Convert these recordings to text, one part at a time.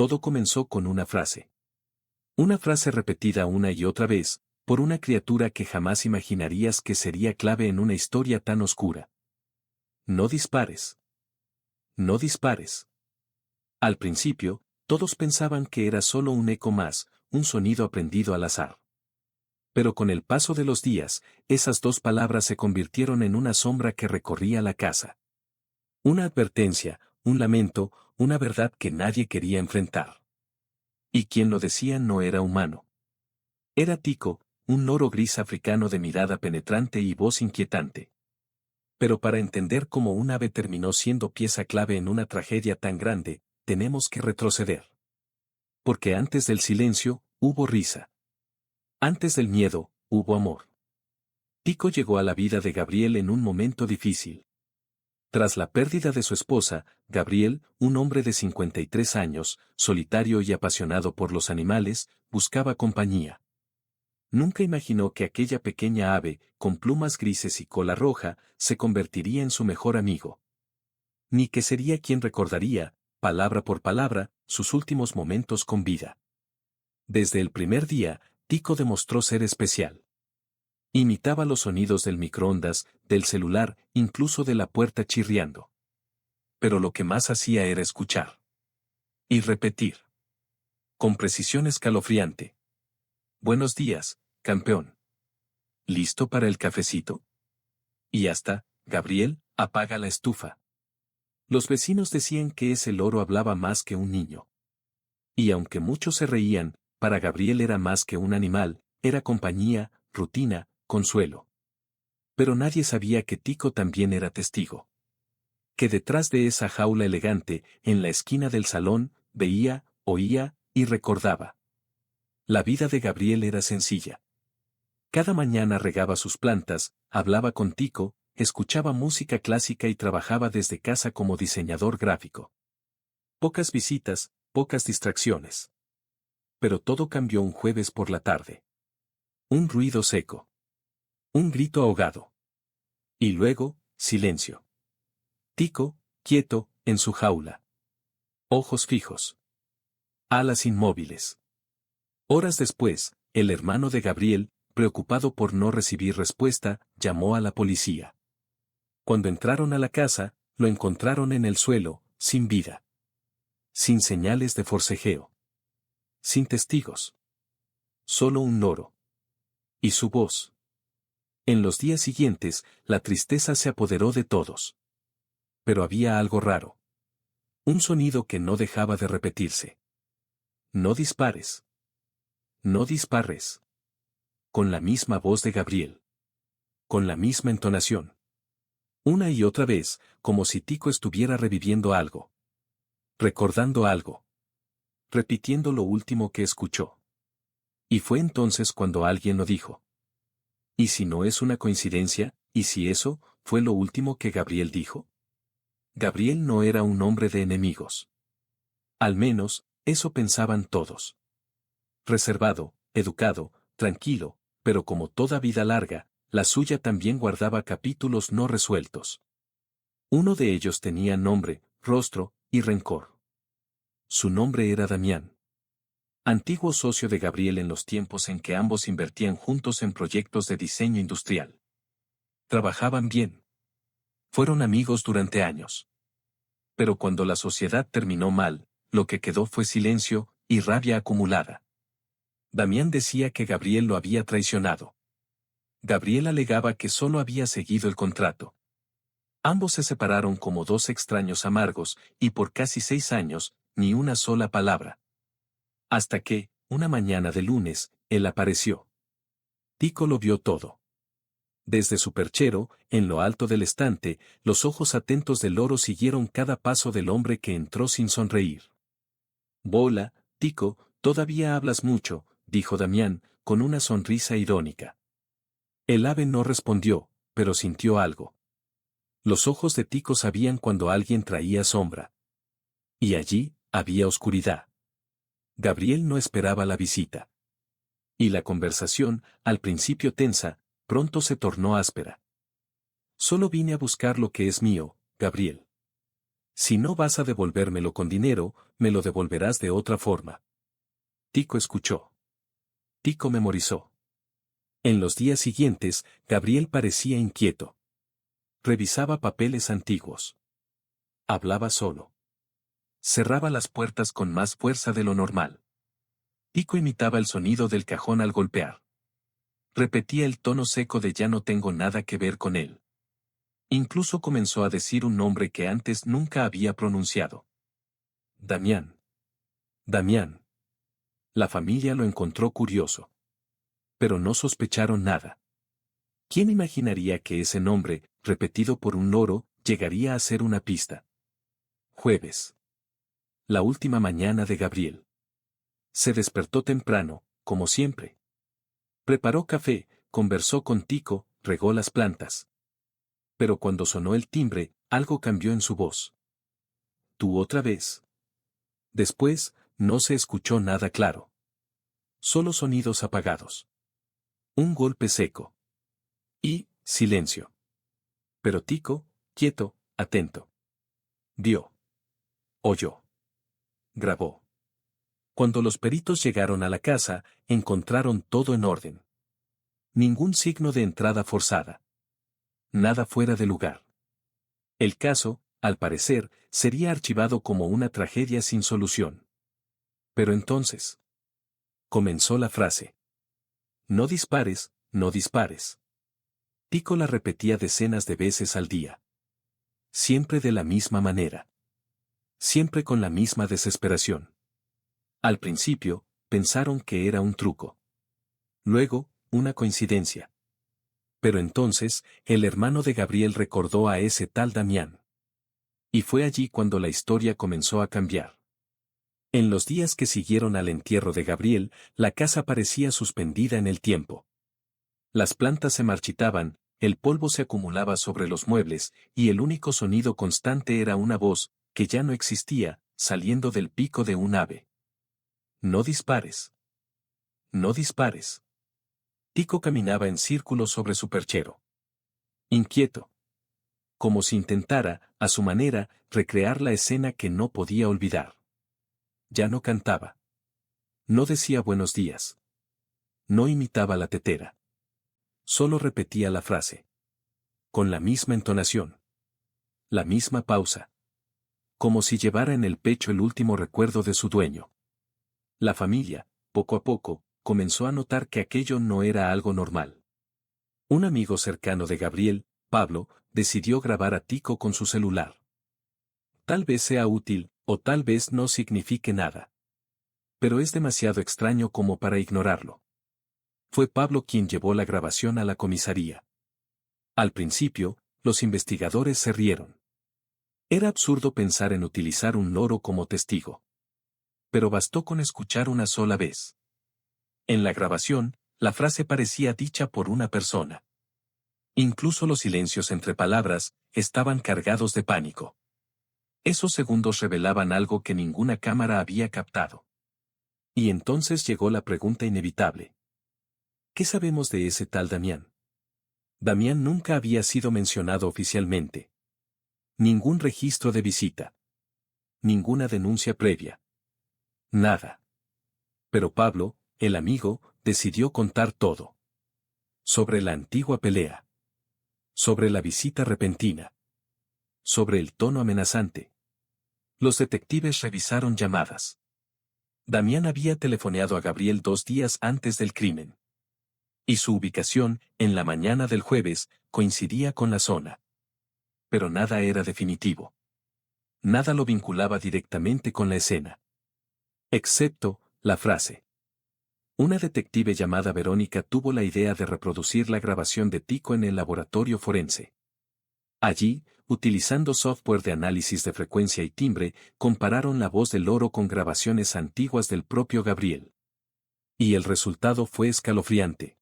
Todo comenzó con una frase. Una frase repetida una y otra vez, por una criatura que jamás imaginarías que sería clave en una historia tan oscura. No dispares. No dispares. Al principio, todos pensaban que era solo un eco más, un sonido aprendido al azar. Pero con el paso de los días, esas dos palabras se convirtieron en una sombra que recorría la casa. Una advertencia, un lamento, una verdad que nadie quería enfrentar. Y quien lo decía no era humano. Era Tico, un loro gris africano de mirada penetrante y voz inquietante. Pero para entender cómo un ave terminó siendo pieza clave en una tragedia tan grande, tenemos que retroceder. Porque antes del silencio, hubo risa. Antes del miedo, hubo amor. Tico llegó a la vida de Gabriel en un momento difícil. Tras la pérdida de su esposa, Gabriel, un hombre de 53 años, solitario y apasionado por los animales, buscaba compañía. Nunca imaginó que aquella pequeña ave, con plumas grises y cola roja, se convertiría en su mejor amigo. Ni que sería quien recordaría, palabra por palabra, sus últimos momentos con vida. Desde el primer día, Tico demostró ser especial. Imitaba los sonidos del microondas, del celular, incluso de la puerta chirriando. Pero lo que más hacía era escuchar. Y repetir. Con precisión escalofriante. Buenos días, campeón. ¿Listo para el cafecito? Y hasta, Gabriel, apaga la estufa. Los vecinos decían que ese loro hablaba más que un niño. Y aunque muchos se reían, para Gabriel era más que un animal, era compañía, rutina, consuelo. Pero nadie sabía que Tico también era testigo. Que detrás de esa jaula elegante, en la esquina del salón, veía, oía, y recordaba. La vida de Gabriel era sencilla. Cada mañana regaba sus plantas, hablaba con Tico, escuchaba música clásica y trabajaba desde casa como diseñador gráfico. Pocas visitas, pocas distracciones. Pero todo cambió un jueves por la tarde. Un ruido seco. Un grito ahogado. Y luego, silencio. Tico, quieto, en su jaula. Ojos fijos. Alas inmóviles. Horas después, el hermano de Gabriel, preocupado por no recibir respuesta, llamó a la policía. Cuando entraron a la casa, lo encontraron en el suelo, sin vida. Sin señales de forcejeo. Sin testigos. Solo un loro. Y su voz. En los días siguientes, la tristeza se apoderó de todos. Pero había algo raro. Un sonido que no dejaba de repetirse. No dispares. No dispares. Con la misma voz de Gabriel. Con la misma entonación. Una y otra vez, como si Tico estuviera reviviendo algo. Recordando algo. Repitiendo lo último que escuchó. Y fue entonces cuando alguien lo dijo. ¿Y si no es una coincidencia, y si eso fue lo último que Gabriel dijo? Gabriel no era un hombre de enemigos. Al menos, eso pensaban todos. Reservado, educado, tranquilo, pero como toda vida larga, la suya también guardaba capítulos no resueltos. Uno de ellos tenía nombre, rostro y rencor. Su nombre era Damián. Antiguo socio de Gabriel en los tiempos en que ambos invertían juntos en proyectos de diseño industrial. Trabajaban bien. Fueron amigos durante años. Pero cuando la sociedad terminó mal, lo que quedó fue silencio y rabia acumulada. Damián decía que Gabriel lo había traicionado. Gabriel alegaba que solo había seguido el contrato. Ambos se separaron como dos extraños amargos, y por casi 6 años, ni una sola palabra. Hasta que, una mañana de lunes, él apareció. Tico lo vio todo. Desde su perchero, en lo alto del estante, los ojos atentos del loro siguieron cada paso del hombre que entró sin sonreír. Bola, Tico, todavía hablas mucho, dijo Damián, con una sonrisa irónica. El ave no respondió, pero sintió algo. Los ojos de Tico sabían cuando alguien traía sombra. Y allí, había oscuridad. Gabriel no esperaba la visita. Y la conversación, al principio tensa, pronto se tornó áspera. Solo vine a buscar lo que es mío, Gabriel. Si no vas a devolvérmelo con dinero, me lo devolverás de otra forma. Tico escuchó. Tico memorizó. En los días siguientes, Gabriel parecía inquieto. Revisaba papeles antiguos. Hablaba solo. Cerraba las puertas con más fuerza de lo normal. Tico imitaba el sonido del cajón al golpear. Repetía el tono seco de ya no tengo nada que ver con él. Incluso comenzó a decir un nombre que antes nunca había pronunciado. Damián. Damián. La familia lo encontró curioso. Pero no sospecharon nada. ¿Quién imaginaría que ese nombre, repetido por un loro, llegaría a ser una pista? Jueves. La última mañana de Gabriel. Se despertó temprano, como siempre. Preparó café, conversó con Tico, regó las plantas. Pero cuando sonó el timbre, algo cambió en su voz. ¿Tú otra vez? Después, no se escuchó nada claro. Solo sonidos apagados. Un golpe seco. Y, silencio. Pero Tico, quieto, atento. Vio. Oyó. Grabó. Cuando los peritos llegaron a la casa, encontraron todo en orden. Ningún signo de entrada forzada. Nada fuera de lugar. El caso, al parecer, sería archivado como una tragedia sin solución. Pero entonces. Comenzó la frase. No dispares, no dispares. Tico la repetía decenas de veces al día. Siempre de la misma manera. Siempre con la misma desesperación. Al principio, pensaron que era un truco. Luego, una coincidencia. Pero entonces, el hermano de Gabriel recordó a ese tal Damián. Y fue allí cuando la historia comenzó a cambiar. En los días que siguieron al entierro de Gabriel, la casa parecía suspendida en el tiempo. Las plantas se marchitaban, el polvo se acumulaba sobre los muebles, y el único sonido constante era una voz, que ya no existía, saliendo del pico de un ave. No dispares. No dispares. Tico caminaba en círculos sobre su perchero. Inquieto. Como si intentara, a su manera, recrear la escena que no podía olvidar. Ya no cantaba. No decía buenos días. No imitaba la tetera. Solo repetía la frase. Con la misma entonación. La misma pausa. Como si llevara en el pecho el último recuerdo de su dueño. La familia, poco a poco, comenzó a notar que aquello no era algo normal. Un amigo cercano de Gabriel, Pablo, decidió grabar a Tico con su celular. Tal vez sea útil, o tal vez no signifique nada. Pero es demasiado extraño como para ignorarlo. Fue Pablo quien llevó la grabación a la comisaría. Al principio, los investigadores se rieron. Era absurdo pensar en utilizar un loro como testigo. Pero bastó con escuchar una sola vez. En la grabación, la frase parecía dicha por una persona. Incluso los silencios entre palabras estaban cargados de pánico. Esos segundos revelaban algo que ninguna cámara había captado. Y entonces llegó la pregunta inevitable. ¿Qué sabemos de ese tal Damián? Damián nunca había sido mencionado oficialmente. Ningún registro de visita. Ninguna denuncia previa. Nada. Pero Pablo, el amigo, decidió contar todo. Sobre la antigua pelea. Sobre la visita repentina. Sobre el tono amenazante. Los detectives revisaron llamadas. Damián había telefoneado a Gabriel 2 días antes del crimen. Y su ubicación, en la mañana del jueves, coincidía con la zona. Pero nada era definitivo. Nada lo vinculaba directamente con la escena. Excepto, la frase. Una detective llamada Verónica tuvo la idea de reproducir la grabación de Tico en el laboratorio forense. Allí, utilizando software de análisis de frecuencia y timbre, compararon la voz del loro con grabaciones antiguas del propio Gabriel. Y el resultado fue escalofriante.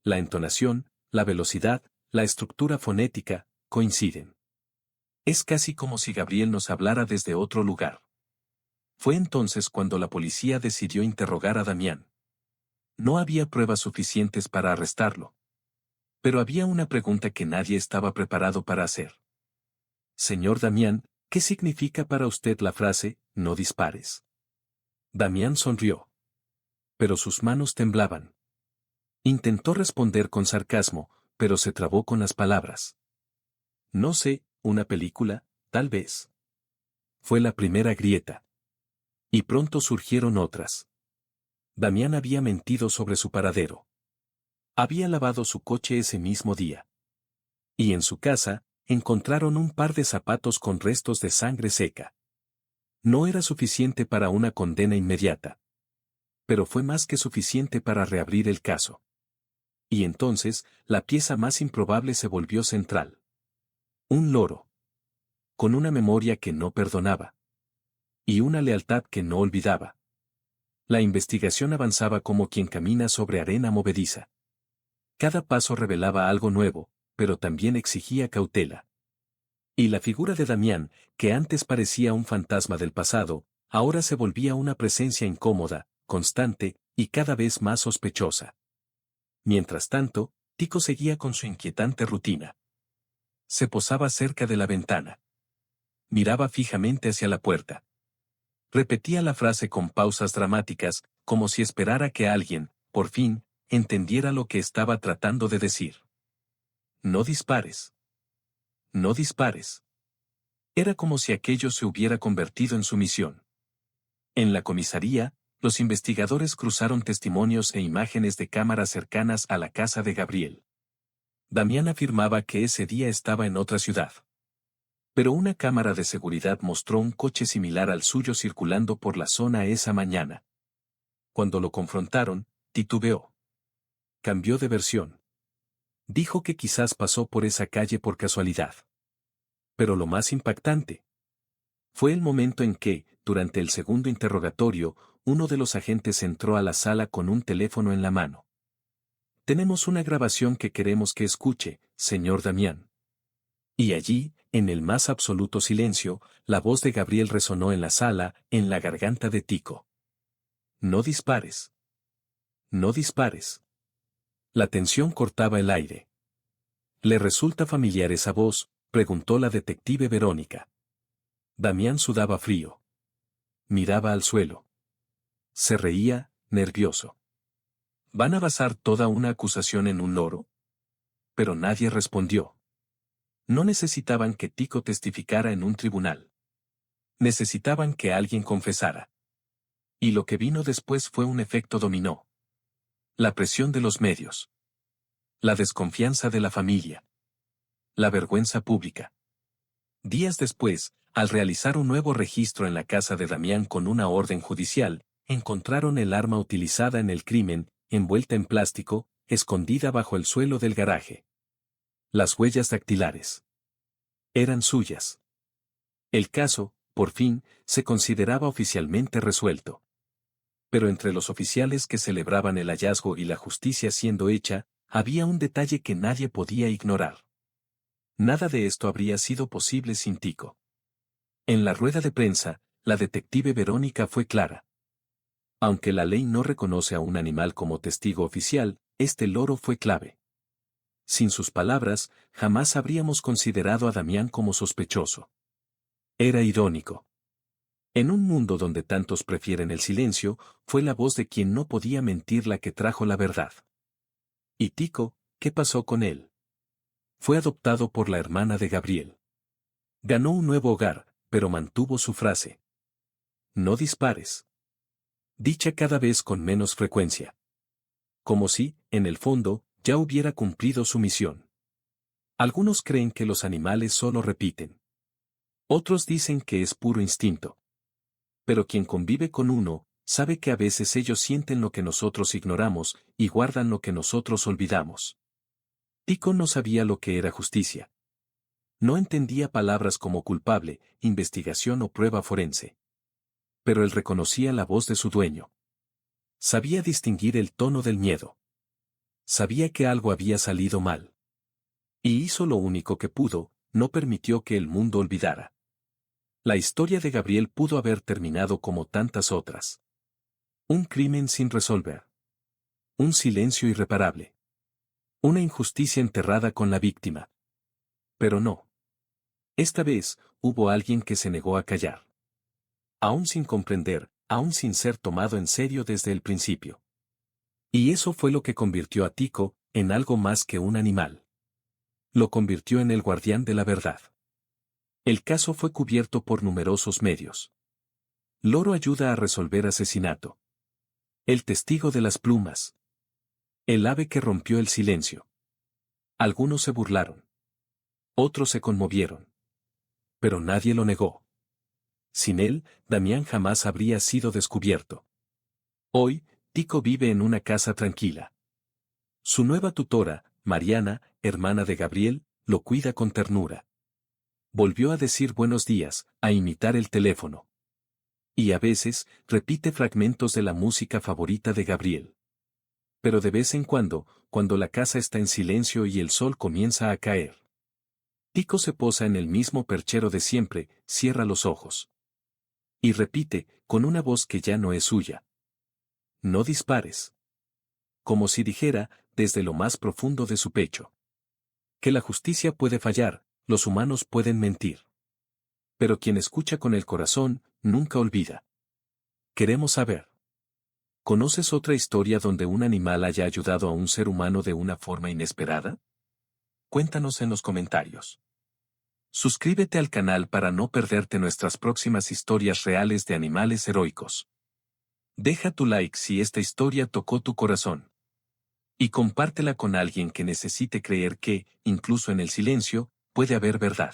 La entonación, la velocidad, la estructura fonética, coinciden. Es casi como si Gabriel nos hablara desde otro lugar. Fue entonces cuando la policía decidió interrogar a Damián. No había pruebas suficientes para arrestarlo. Pero había una pregunta que nadie estaba preparado para hacer. Señor Damián, ¿Qué significa para usted la frase, no dispares? Damián sonrió. Pero sus manos temblaban. Intentó responder con sarcasmo, pero se trabó con las palabras. No sé, una película, tal vez. Fue la primera grieta. Y pronto surgieron otras. Damián había mentido sobre su paradero. Había lavado su coche ese mismo día. Y en su casa, encontraron un par de zapatos con restos de sangre seca. No era suficiente para una condena inmediata. Pero fue más que suficiente para reabrir el caso. Y entonces, la pieza más improbable se volvió central. Un loro. Con una memoria que no perdonaba. Y una lealtad que no olvidaba. La investigación avanzaba como quien camina sobre arena movediza. Cada paso revelaba algo nuevo, pero también exigía cautela. Y la figura de Damián, que antes parecía un fantasma del pasado, ahora se volvía una presencia incómoda, constante, y cada vez más sospechosa. Mientras tanto, Tico seguía con su inquietante rutina. Se posaba cerca de la ventana. Miraba fijamente hacia la puerta. Repetía la frase con pausas dramáticas, como si esperara que alguien, por fin, entendiera lo que estaba tratando de decir. No dispares. No dispares. Era como si aquello se hubiera convertido en su misión. En la comisaría, los investigadores cruzaron testimonios e imágenes de cámaras cercanas a la casa de Gabriel. Damián afirmaba que ese día estaba en otra ciudad. Pero una cámara de seguridad mostró un coche similar al suyo circulando por la zona esa mañana. Cuando lo confrontaron, titubeó. Cambió de versión. Dijo que quizás pasó por esa calle por casualidad. Pero lo más impactante fue el momento en que, durante el segundo interrogatorio, uno de los agentes entró a la sala con un teléfono en la mano. Tenemos una grabación que queremos que escuche, señor Damián. Y allí, en el más absoluto silencio, la voz de Gabriel resonó en la sala, en la garganta de Tico. No dispares. No dispares. La tensión cortaba el aire. ¿Le resulta familiar esa voz?, preguntó la detective Verónica. Damián sudaba frío. Miraba al suelo. Se reía, nervioso. ¿Van a basar toda una acusación en un loro? Pero nadie respondió. No necesitaban que Tico testificara en un tribunal. Necesitaban que alguien confesara. Y lo que vino después fue un efecto dominó. La presión de los medios. La desconfianza de la familia. La vergüenza pública. Días después, al realizar un nuevo registro en la casa de Damián con una orden judicial, encontraron el arma utilizada en el crimen, envuelta en plástico, escondida bajo el suelo del garaje. Las huellas dactilares. Eran suyas. El caso, por fin, se consideraba oficialmente resuelto. Pero entre los oficiales que celebraban el hallazgo y la justicia siendo hecha, había un detalle que nadie podía ignorar. Nada de esto habría sido posible sin Tico. En la rueda de prensa, la detective Verónica fue clara. Aunque la ley no reconoce a un animal como testigo oficial, este loro fue clave. Sin sus palabras, jamás habríamos considerado a Damián como sospechoso. Era irónico. En un mundo donde tantos prefieren el silencio, fue la voz de quien no podía mentir la que trajo la verdad. ¿Y Tico, qué pasó con él? Fue adoptado por la hermana de Gabriel. Ganó un nuevo hogar, pero mantuvo su frase. No dispares. Dicha cada vez con menos frecuencia. Como si, en el fondo, ya hubiera cumplido su misión. Algunos creen que los animales solo repiten. Otros dicen que es puro instinto. Pero quien convive con uno, sabe que a veces ellos sienten lo que nosotros ignoramos, y guardan lo que nosotros olvidamos. Tico no sabía lo que era justicia. No entendía palabras como culpable, investigación o prueba forense. Pero él reconocía la voz de su dueño. Sabía distinguir el tono del miedo. Sabía que algo había salido mal. Y hizo lo único que pudo, no permitió que el mundo olvidara. La historia de Gabriel pudo haber terminado como tantas otras. Un crimen sin resolver. Un silencio irreparable. Una injusticia enterrada con la víctima. Pero no. Esta vez, hubo alguien que se negó a callar. Aún sin comprender, aún sin ser tomado en serio desde el principio. Y eso fue lo que convirtió a Tico en algo más que un animal. Lo convirtió en el guardián de la verdad. El caso fue cubierto por numerosos medios. Loro ayuda a resolver asesinato. El testigo de las plumas. El ave que rompió el silencio. Algunos se burlaron. Otros se conmovieron. Pero nadie lo negó. Sin él, Damián jamás habría sido descubierto. Hoy, Tico vive en una casa tranquila. Su nueva tutora, Mariana, hermana de Gabriel, lo cuida con ternura. Volvió a decir buenos días, a imitar el teléfono. Y a veces, repite fragmentos de la música favorita de Gabriel. Pero de vez en cuando la casa está en silencio y el sol comienza a caer, Tico se posa en el mismo perchero de siempre, cierra los ojos. Y repite, con una voz que ya no es suya. No dispares. Como si dijera, desde lo más profundo de su pecho. Que la justicia puede fallar, los humanos pueden mentir. Pero quien escucha con el corazón, nunca olvida. Queremos saber. ¿Conoces otra historia donde un animal haya ayudado a un ser humano de una forma inesperada? Cuéntanos en los comentarios. Suscríbete al canal para no perderte nuestras próximas historias reales de animales heroicos. Deja tu like si esta historia tocó tu corazón. Y compártela con alguien que necesite creer que, incluso en el silencio, puede haber verdad.